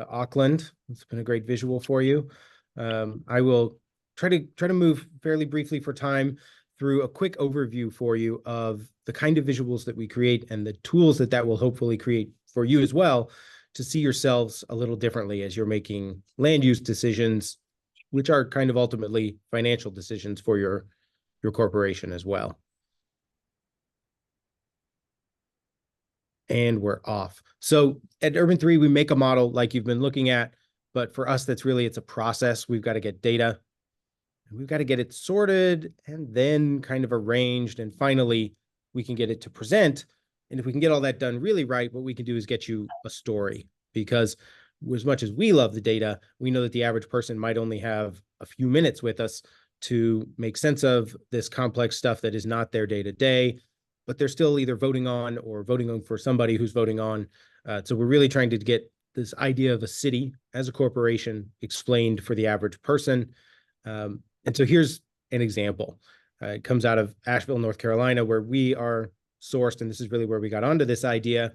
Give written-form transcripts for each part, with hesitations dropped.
Auckland. It's been a great visual for you. I will try to move fairly briefly for time through a quick overview for you of the kind of visuals that we create and the tools that will hopefully create for you as well to see yourselves a little differently as you're making land use decisions, which are kind of ultimately financial decisions for your corporation as well. And we're off. So at URBAN3, we make a model like you've been looking at, but for us, it's a process. We've got to get data, and we've got to get it sorted and then kind of arranged. And finally, we can get it to present. And if we can get all that done really right, what we can do is get you a story, because as much as we love the data, we know that the average person might only have a few minutes with us to make sense of this complex stuff that is not their day to day, but they're still either voting on or voting on for somebody who's voting on. So we're really trying to get this idea of a city as a corporation explained for the average person. And so here's an example. It comes out of Asheville, North Carolina, where we are sourced, and this is really where we got onto this idea.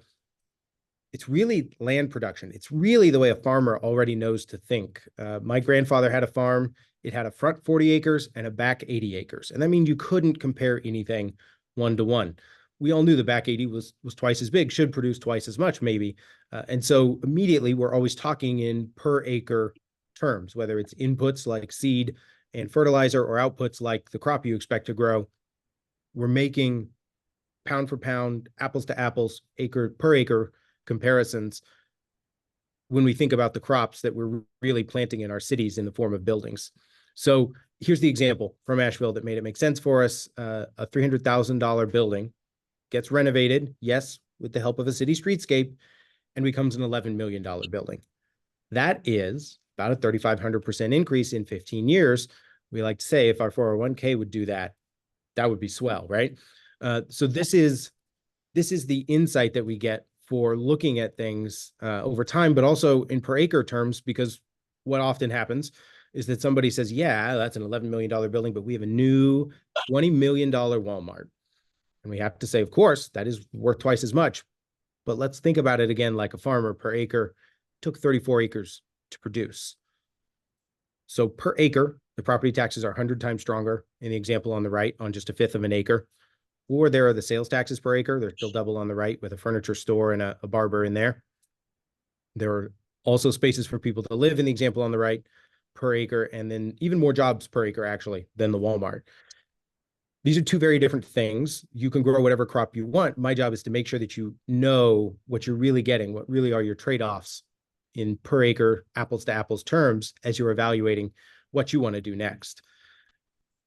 It's really land production. It's really the way a farmer already knows to think. My grandfather had a farm. It had a front 40 acres and a back 80 acres. And that means you couldn't compare anything one-to-one. We all knew the back 80 was twice as big, should produce twice as much maybe. And so immediately we're always talking in per acre terms, whether it's inputs like seed and fertilizer or outputs like the crop you expect to grow. We're making pound for pound, apples to apples, acre per acre comparisons when we think about the crops that we're really planting in our cities in the form of buildings. So here's the example from Asheville that made it make sense for us. A $300,000 building gets renovated, yes, with the help of a city streetscape, and becomes an $11 million building. That is about a 3,500% increase in 15 years. We like to say if our 401k would do that, that would be swell, right? So this is the insight that we get for looking at things over time, but also in per acre terms, because what often happens is that somebody says, yeah, that's an $11 million building, but we have a new $20 million Walmart. And we have to say, of course, that is worth twice as much. But let's think about it again, like a farmer per acre took 34 acres to produce. So per acre, the property taxes are 100 times stronger in the example on the right on just a fifth of an acre. Or there are the sales taxes per acre. They're still double on the right with a furniture store and a barber in there. There are also spaces for people to live in the example on the right per acre, and then even more jobs per acre actually than the Walmart. These are two very different things. You can grow whatever crop you want. My job is to make sure that you know what you're really getting, what really are your trade-offs in per acre, apples to apples terms as you're evaluating what you want to do next.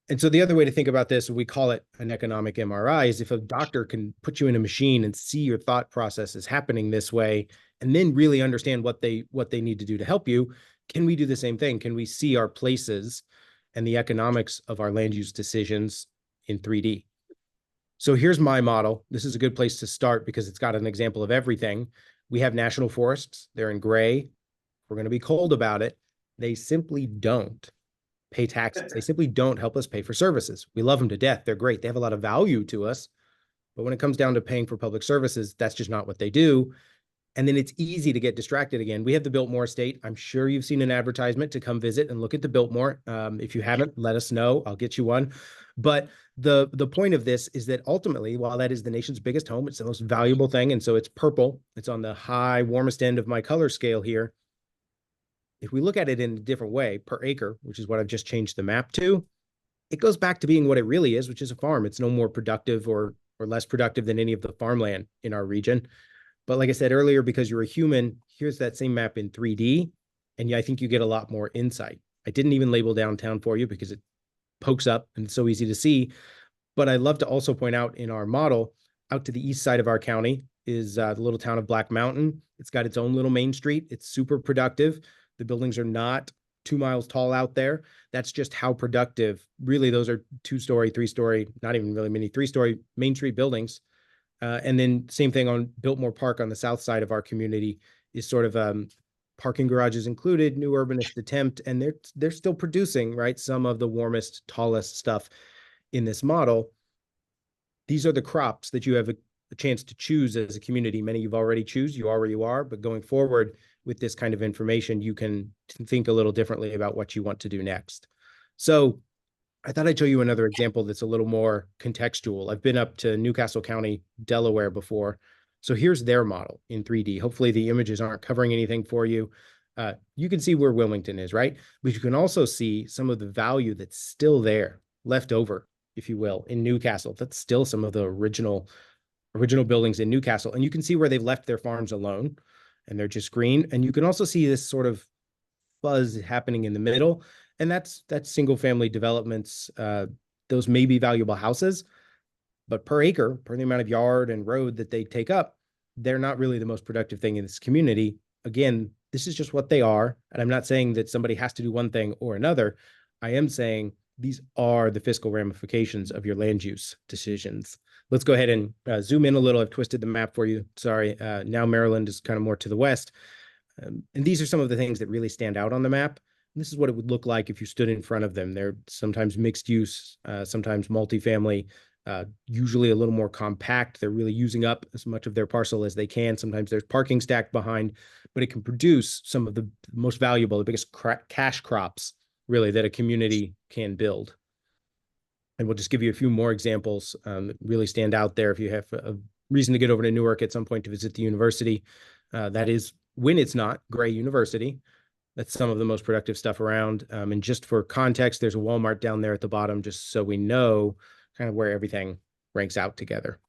And so the other way to think about this, we call it an economic MRI, is if a doctor can put you in a machine and see your thought process is happening this way, and then really understand what they need to do to help you, can we do the same thing? Can we see our places and the economics of our land use decisions in 3D? So here's my model. This is a good place to start because it's got an example of everything. We have national forests. They're in gray. We're going to be cold about it. They simply don't pay taxes. They simply don't help us pay for services. We love them to death. They're great. They have a lot of value to us. But when it comes down to paying for public services, that's just not what they do. And then it's easy to get distracted again. We have the Biltmore estate. I'm sure you've seen an advertisement to come visit and look at the Biltmore. If you haven't, let us know. I'll get you one. But the point of this is that ultimately, while that is the nation's biggest home, it's the most valuable thing. And so it's purple. It's on the high, warmest end of my color scale here. If we look at it in a different way, per acre, which is what I've just changed the map to, it goes back to being what it really is, which is a farm. It's no more productive or less productive than any of the farmland in our region. But like I said earlier, because you're a human, here's that same map in 3D, and I think you get a lot more insight. I didn't even label downtown for you because it pokes up and it's so easy to see. But I'd love to also point out in our model, out to the east side of our county is the little town of Black Mountain. It's got its own little main street. It's super productive. The buildings are not 2 miles tall out there. That's just how productive. Really, those are 2-story, 3-story, not even really many 3-story Main Street buildings. And then same thing on Biltmore Park on the south side of our community is sort of parking garages included, new urbanist attempt, and they're still producing, right, some of the warmest, tallest stuff in this model. These are the crops that you have a chance to choose as a community. Many you've already choose, you are where you are, but going forward, with this kind of information, you can think a little differently about what you want to do next. So I thought I'd show you another example that's a little more contextual. I've been up to Newcastle County, Delaware before. So here's their model in 3D. Hopefully the images aren't covering anything for you. You can see where Wilmington is, right? But you can also see some of the value that's still there, left over, if you will, in Newcastle. That's still some of the original buildings in Newcastle. And you can see where they've left their farms alone and they're just green. And you can also see this sort of fuzz happening in the middle. And that's single family developments. Those may be valuable houses, but per acre, per the amount of yard and road that they take up, they're not really the most productive thing in this community. Again, this is just what they are. And I'm not saying that somebody has to do one thing or another. I am saying these are the fiscal ramifications of your land use decisions. Let's go ahead and zoom in a little. I've twisted the map for you. Sorry. Now Maryland is kind of more to the west. And these are some of the things that really stand out on the map. And this is what it would look like if you stood in front of them. They're sometimes mixed use, sometimes multifamily, usually a little more compact. They're really using up as much of their parcel as they can. Sometimes there's parking stacked behind, but it can produce some of the most valuable, the biggest cash crops, really, that a community can build. And we'll just give you a few more examples that really stand out there. If you have a reason to get over to Newark at some point to visit the university, that is, when it's not Gray University, that's some of the most productive stuff around. And just for context, there's a Walmart down there at the bottom, just so we know kind of where everything ranks out together.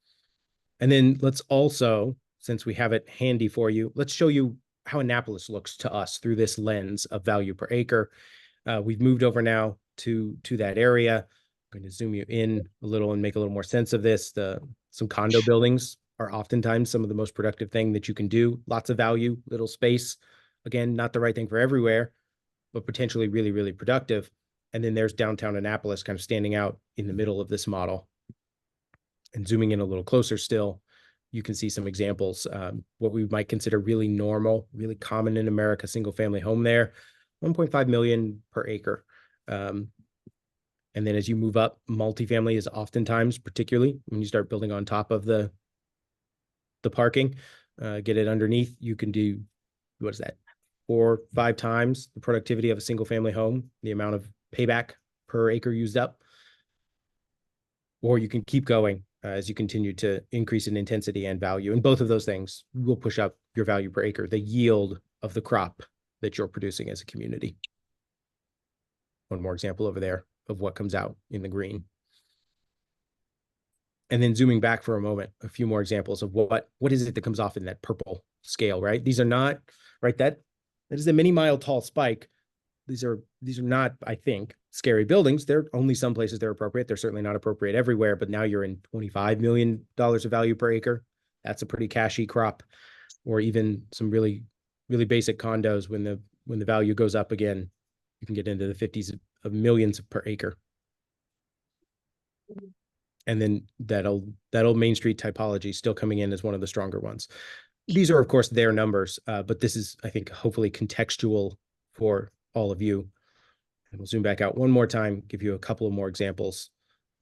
And then let's also, since we have it handy for you, let's show you how Annapolis looks to us through this lens of value per acre. We've moved over now to that area. I'm going to zoom you in a little and make a little more sense of this. Some condo buildings are oftentimes some of the most productive thing that you can do. Lots of value, little space. Again, not the right thing for everywhere, but potentially really, really productive. And then there's downtown Annapolis kind of standing out in the middle of this model. And zooming in a little closer still, you can see some examples, what we might consider really normal, really common in America, single family home there, 1.5 million per acre. And then as you move up, multifamily is oftentimes, particularly when you start building on top of the parking, get it underneath, you can do, what is that, 4 or 5 times the productivity of a single family home, the amount of payback per acre used up. Or you can keep going as you continue to increase in intensity and value. And both of those things will push up your value per acre, the yield of the crop that you're producing as a community. One more example over there of what comes out in the green. And then zooming back for a moment, a few more examples of what is it that comes off in that purple scale, right? These are not, right, that is a many mile tall spike. These are not, I think, scary buildings. They're only some places they're appropriate. They're certainly not appropriate everywhere, but now you're in $25 million of value per acre. That's a pretty cashy crop. Or even some really, really basic condos when the value goes up again, you can get into the 50s of millions per acre. And then that old Main Street typology still coming in as one of the stronger ones. These are, of course, their numbers, but this is, I think, hopefully contextual for all of you. And we'll zoom back out one more time, give you a couple of more examples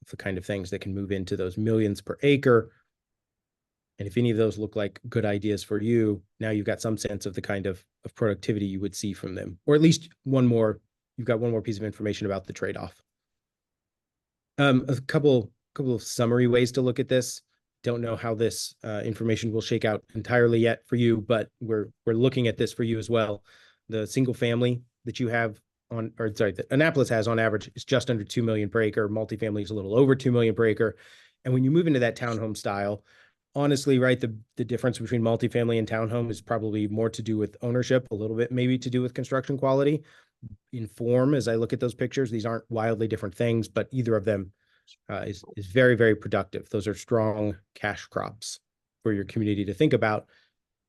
of the kind of things that can move into those millions per acre. And if any of those look like good ideas for you, now you've got some sense of the kind of productivity you would see from them, or at least you've got one more piece of information about the trade-off. A couple of summary ways to look at this. Don't know how this information will shake out entirely yet for you, but we're looking at this for you as well. The single family that you have that Annapolis has on average is just under 2 million per acre. Multifamily is a little over 2 million per acre. And when you move into that townhome style, honestly, right, the difference between multifamily and townhome is probably more to do with ownership, a little bit maybe to do with construction quality. In form, as I look at those pictures, these aren't wildly different things, but either of them is very, very productive. Those are strong cash crops for your community to think about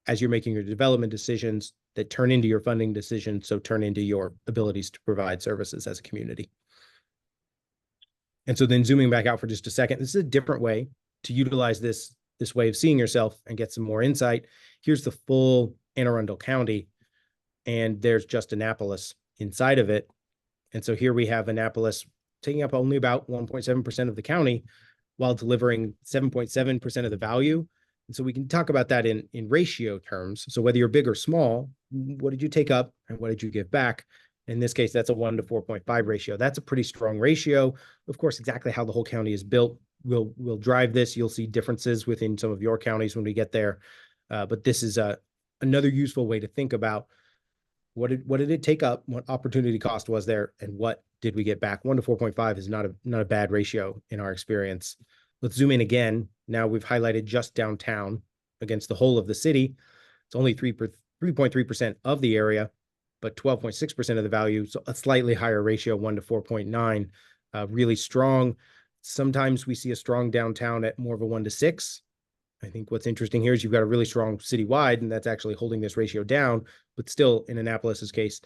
as you're making your development decisions that turn into your funding decisions, so turn into your abilities to provide services as a community. And so then zooming back out for just a second, this is a different way to utilize this way of seeing yourself and get some more insight. Here's the full Anne Arundel County, and there's just Annapolis inside of it. And so here we have Annapolis taking up only about 1.7% of the county while delivering 7.7% of the value. And so we can talk about that in ratio terms. So whether you're big or small, what did you take up and what did you give back? In this case, that's a 1 to 4.5 ratio. That's a pretty strong ratio. Of course, exactly how the whole county is built will drive this. You'll see differences within some of your counties when we get there. But this is another useful way to think about what did it take up, what opportunity cost was there, and what did we get back. 1 to 4.5 is not a bad ratio in our experience. Let's zoom in again. Now we've highlighted just downtown against the whole of the city. It's only 3.3% of the area, but 12.6% of the value. So a slightly higher ratio, 1 to 4.9, really strong. Sometimes we see a strong downtown at more of a 1 to 6. I think what's interesting here is you've got a really strong citywide, and that's actually holding this ratio down, but still in Annapolis's case,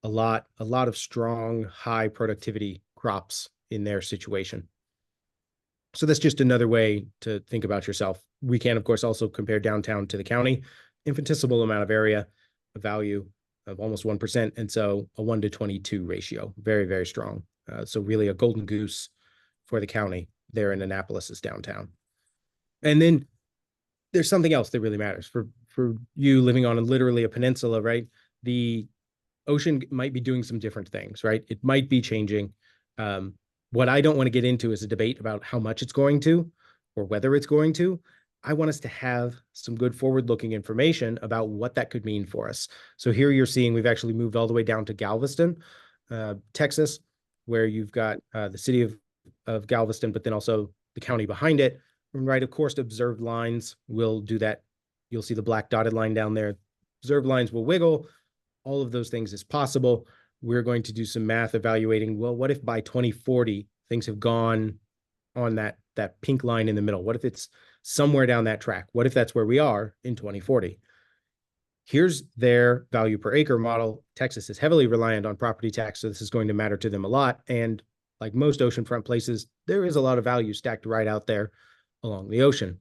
a lot of strong, high productivity crops in their situation. So that's just another way to think about yourself. We can, of course, also compare downtown to the county, infinitesimal amount of area, a value of almost 1%. And so a 1 to 22 ratio, very, very strong. So really a golden goose for the county there in Annapolis's downtown. And then there's something else that really matters for you living on literally a peninsula, right? The ocean might be doing some different things, right? It might be changing. What I don't want to get into is a debate about how much it's going to or whether it's going to. I want us to have some good forward-looking information about what that could mean for us. So here you're seeing we've actually moved all the way down to Galveston, Texas, where you've got the city of Galveston, but then also the county behind it. Right, of course, observed lines will do that. You'll see the black dotted line down there. Observed lines will wiggle. All of those things is possible. We're going to do some math evaluating, well, what if by 2040 things have gone on that pink line in the middle? What if it's somewhere down that track? What if that's where we are in 2040? Here's their value per acre model. Texas is heavily reliant on property tax, so this is going to matter to them a lot. And like most oceanfront places, there is a lot of value stacked right out there along the ocean.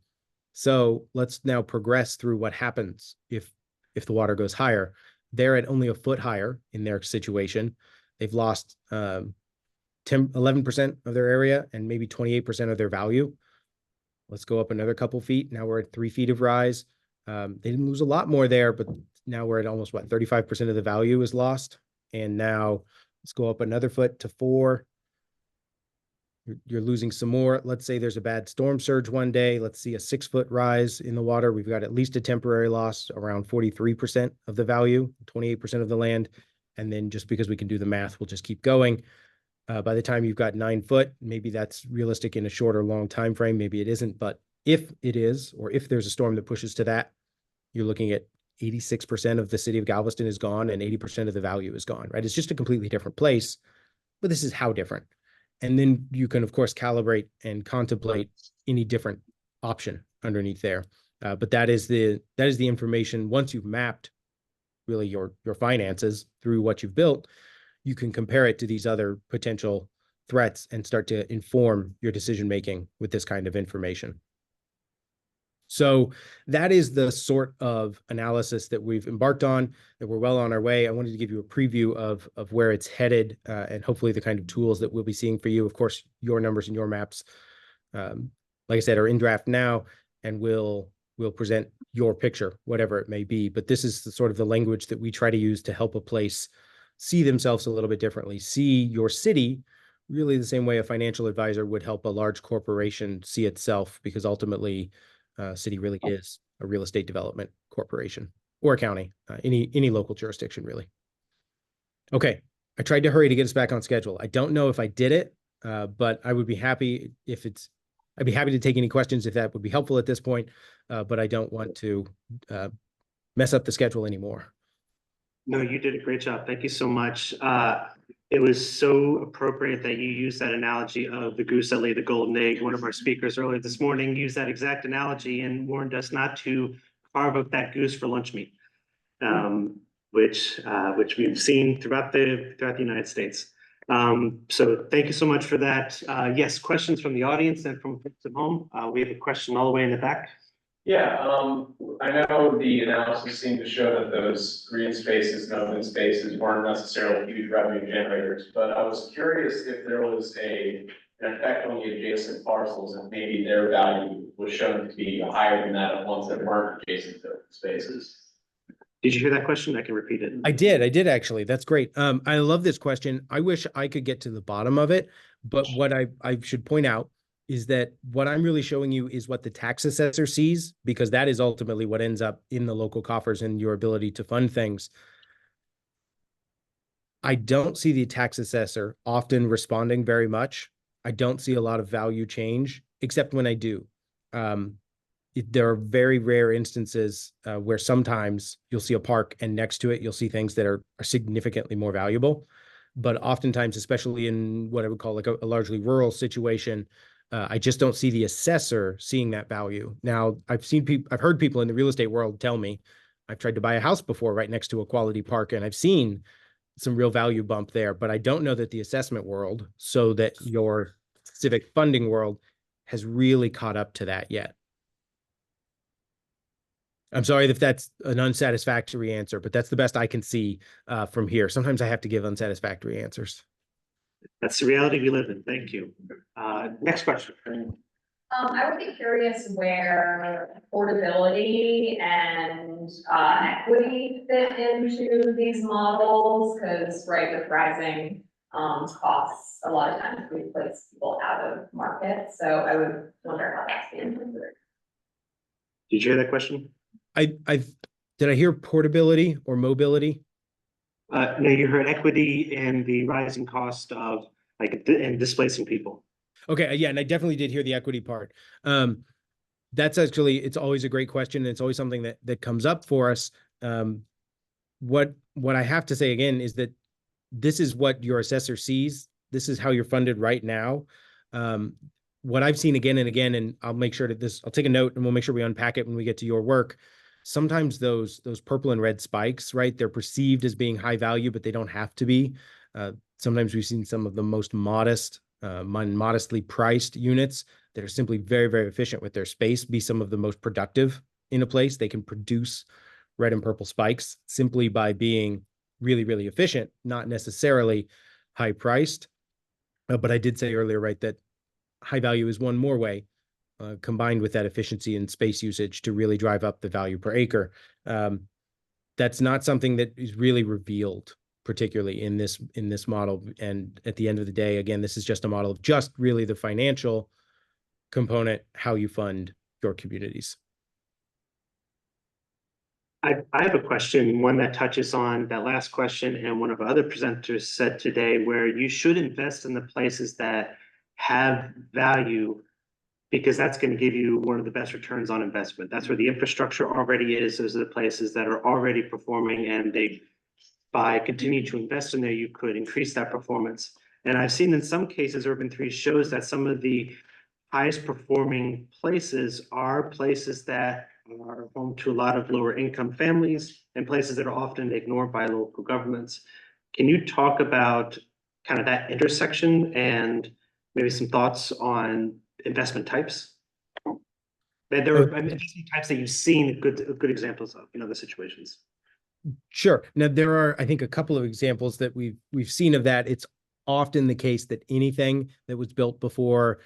So let's now progress through what happens if the water goes higher. They're at only a foot higher in their situation. They've lost 11% of their area and maybe 28% of their value. Let's go up another couple feet. Now we're at 3 feet of rise. They didn't lose a lot more there, but now we're at almost 35% of the value is lost. And now let's go up another foot to 4. You're losing some more. Let's say there's a bad storm surge one day. Let's see a 6-foot rise in the water. We've got at least a temporary loss around 43% of the value, 28% of the land. And then just because we can do the math, we'll just keep going. By the time you've got 9 foot, maybe that's realistic in a short or long time frame. Maybe it isn't. But if it is, or if there's a storm that pushes to that, you're looking at 86% of the city of Galveston is gone and 80% of the value is gone, right? It's just a completely different place. But this is how different. And then you can, of course, calibrate and contemplate any different option underneath there. But that is the information. Once you've mapped really your finances through what you've built, you can compare it to these other potential threats and start to inform your decision making with this kind of information. So that is the sort of analysis that we've embarked on, that we're well on our way. I wanted to give you a preview of where it's headed and hopefully the kind of tools that we'll be seeing for you. Of course, your numbers and your maps, like I said, are in draft now, and we'll present your picture, whatever it may be. But this is the sort of the language that we try to use to help a place see themselves a little bit differently, see your city really the same way a financial advisor would help a large corporation see itself, because ultimately, city really is a real estate development corporation or a county, any local jurisdiction, really. Okay, I tried to hurry to get us back on schedule. I don't know if I did it, but I would be happy I'd be happy to take any questions if that would be helpful at this point, but I don't want to mess up the schedule anymore. No, you did a great job. Thank you so much. It was so appropriate that you used that analogy of the goose that laid the golden egg. One of our speakers earlier this morning used that exact analogy and warned us not to carve up that goose for lunch meat, which we've seen throughout the United States. So thank you so much for that. Yes, questions from the audience and from folks at home. We have a question all the way in the back. Yeah, I know the analysis seemed to show that those green spaces and open spaces weren't necessarily huge revenue generators, but I was curious if there was an effect on the adjacent parcels and maybe their value was shown to be higher than that of ones that weren't adjacent to open spaces. Did you hear that question? I can repeat it. I did actually. That's great. I love this question. I wish I could get to the bottom of it, but what I should point out is that what I'm really showing you is what the tax assessor sees, because that is ultimately what ends up in the local coffers and your ability to fund things. I don't see the tax assessor often responding very much. I don't see a lot of value change, except when I do. There are very rare instances where sometimes you'll see a park and next to it, you'll see things that are significantly more valuable. But oftentimes, especially in what I would call like a largely rural situation, I just don't see the assessor seeing that value. Now, I've heard people in the real estate world tell me, I've tried to buy a house before right next to a quality park, and I've seen some real value bump there, but I don't know that the assessment world, so that your civic funding world, has really caught up to that yet. I'm sorry if that's an unsatisfactory answer, but that's the best I can see from here. Sometimes I have to give unsatisfactory answers. That's the reality we live in. Thank you. Next question. I would be curious where affordability and equity fit into these models, because right, with rising costs, a lot of times we place people out of market. So I would wonder how that's being considered. Did you hear that question? Did I hear portability or mobility? No, you heard equity and the rising cost of and displacing people. Okay, yeah, and I definitely did hear the equity part. That's actually, it's always a great question, and it's always something that comes up for us. What I have to say again is that this is what your assessor sees. This is how you're funded right now. What I've seen again and again, and I'll make sure that I'll take a note and we'll make sure we unpack it when we get to your work. Sometimes those purple and red spikes, right? They're perceived as being high value, but they don't have to be. Sometimes we've seen some of the most modestly priced units that are simply very, very efficient with their space be some of the most productive in a place. They can produce red and purple spikes simply by being really, really efficient, not necessarily high priced. But I did say earlier, right, that high value is one more way, combined with that efficiency and space usage, to really drive up the value per acre. That's not something that is really revealed, particularly in this model. And at the end of the day, again, this is just a model of just really the financial component, how you fund your communities. I have a question, one that touches on that last question and one of our other presenters said today, where you should invest in the places that have value, because that's going to give you one of the best returns on investment. That's where the infrastructure already is. Those are the places that are already performing, and by continuing to invest in there, you could increase that performance. And I've seen in some cases, URBAN3 shows that some of the highest performing places are places that are home to a lot of lower income families and places that are often ignored by local governments. Can you talk about kind of that intersection and maybe some thoughts on investment types? There are investment types that you've seen good examples of in other situations. Sure. Now, there are, I think, a couple of examples that we've seen of that. It's often the case that anything that was built before,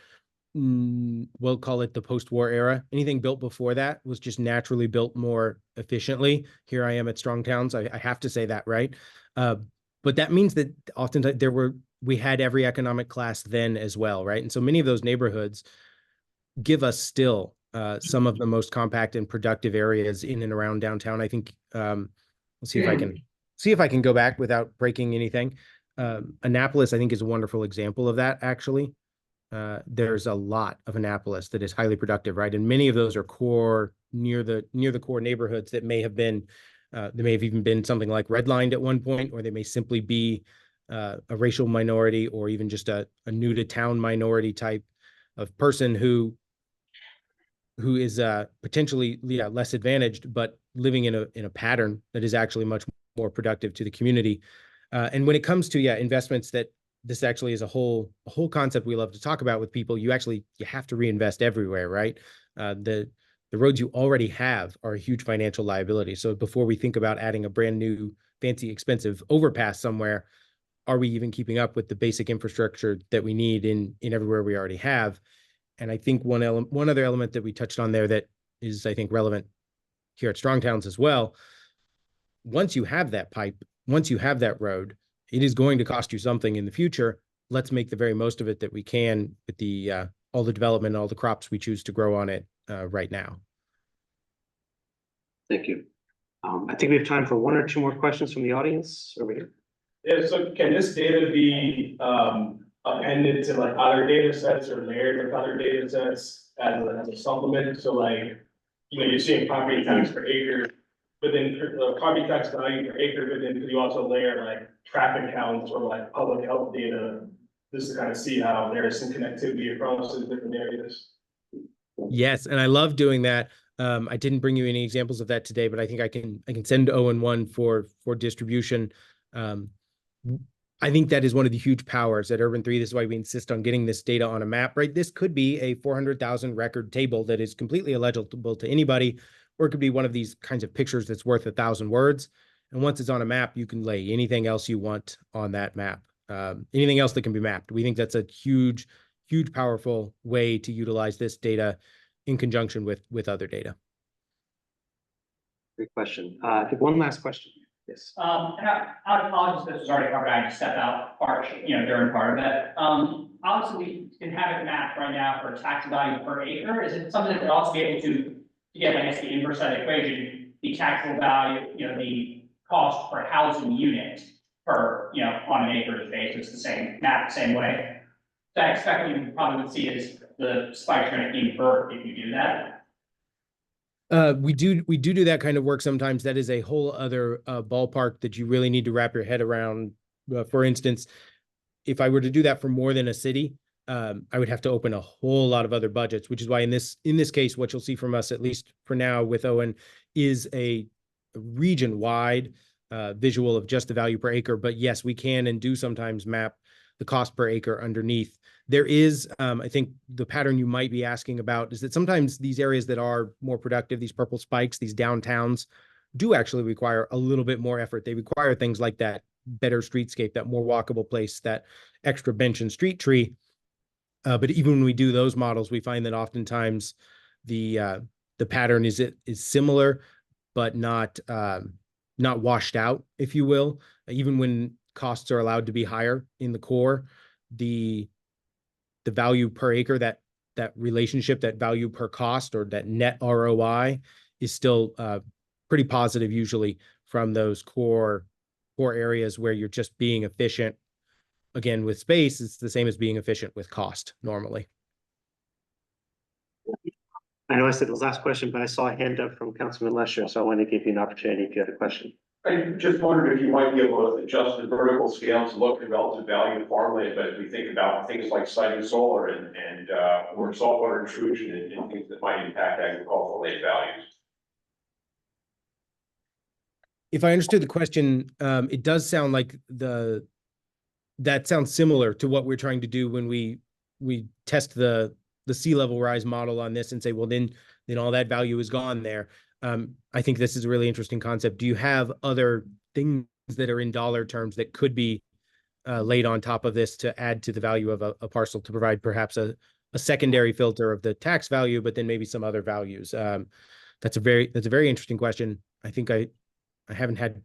we'll call it the post-war era, anything built before that was just naturally built more efficiently. Here I am at Strong Towns. I have to say that, right? But that means that oftentimes we had every economic class then as well, right? And so many of those neighborhoods give us still some of the most compact and productive areas in and around downtown. I think let's see if I can go back without breaking anything. Annapolis, I think, is a wonderful example of that, actually. There's a lot of Annapolis that is highly productive, right? And many of those are core near the core neighborhoods that may have even been something like redlined at one point, or they may simply be a racial minority, or even just a new to town minority type of person who is potentially less advantaged, but living in a pattern that is actually much more productive to the community. And when it comes to investments, that this actually is a whole concept we love to talk about with people. You have to reinvest everywhere, right? The roads you already have are a huge financial liability. So before we think about adding a brand new, fancy, expensive overpass somewhere, are we even keeping up with the basic infrastructure that we need in everywhere we already have? And I think one other element that we touched on there that is, I think, relevant here at Strong Towns as well. Once you have that pipe, once you have that road, it is going to cost you something in the future. Let's make the very most of it that we can with the all the development, all the crops we choose to grow on it right now. Thank you. I think we have time for one or two more questions from the audience over here. Yeah, so can this data be appended to like other data sets or layered with other data sets as a supplement? So like, you know, you're seeing property tax per acre, but then property tax value per acre, but then could you also layer like traffic counts or like public health data, just to kind of see how there is some connectivity across the different areas? Yes, and I love doing that. I didn't bring you any examples of that today, but I think I can send Owen one for distribution. I think that is one of the huge powers at Urban3. This is why we insist on getting this data on a map, right? This could be a 400,000 record table that is completely illegible to anybody, or it could be one of these kinds of pictures that's worth 1,000 words. And once it's on a map, you can lay anything else you want on that map. Anything else that can be mapped. We think that's a huge, powerful way to utilize this data in conjunction with other data. Great question. I think one last question. Yes. And I apologize if this was already covered, I just stepped out during part of it. Obviously, we can have it mapped right now for tax value per acre. Is it something that would also be able to get, I guess, the inverse of the equation, the taxable value, the cost per housing unit per, on an acre basis, the same, map the same way? So I expect you probably would see is the spike trying to invert if you do that. We do that kind of work sometimes. That is a whole other ballpark that you really need to wrap your head around. For instance, if I were to do that for more than a city, I would have to open a whole lot of other budgets, which is why in this case, what you'll see from us, at least for now with Owen, is a region-wide visual of just the value per acre. But yes, we can and do sometimes map the cost per acre underneath. There is, I think the pattern you might be asking about is that sometimes these areas that are more productive, these purple spikes, these downtowns, do actually require a little bit more effort. They require things like that better streetscape, that more walkable place, that extra bench and street tree. But even when we do those models, we find that oftentimes the pattern is similar, but not washed out, if you will. Even when costs are allowed to be higher in the core, the value per acre, that relationship, that value per cost, or that net ROI is still pretty positive usually from those core areas where you're just being efficient. Again, with space, it's the same as being efficient with cost normally. I know I said the last question, but I saw a hand up from Councilman Lesher, so I want to give you an opportunity if you had a question. I just wondered if you might be able to adjust the vertical scale to look at relative value of farmland, but if we think about things like siting solar and or saltwater intrusion and things that might impact agricultural land values. If I understood the question, it does sound like that sounds similar to what we're trying to do when we test the sea level rise model on this and say, well, then all that value is gone there. I think this is a really interesting concept. Do you have other things that are in dollar terms that could be laid on top of this to add to the value of a parcel to provide perhaps a secondary filter of the tax value, but then maybe some other values? That's a very interesting question. I think I haven't had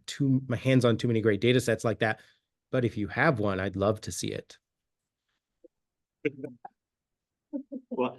my hands on too many great data sets like that, but if you have one, I'd love to see it. Well,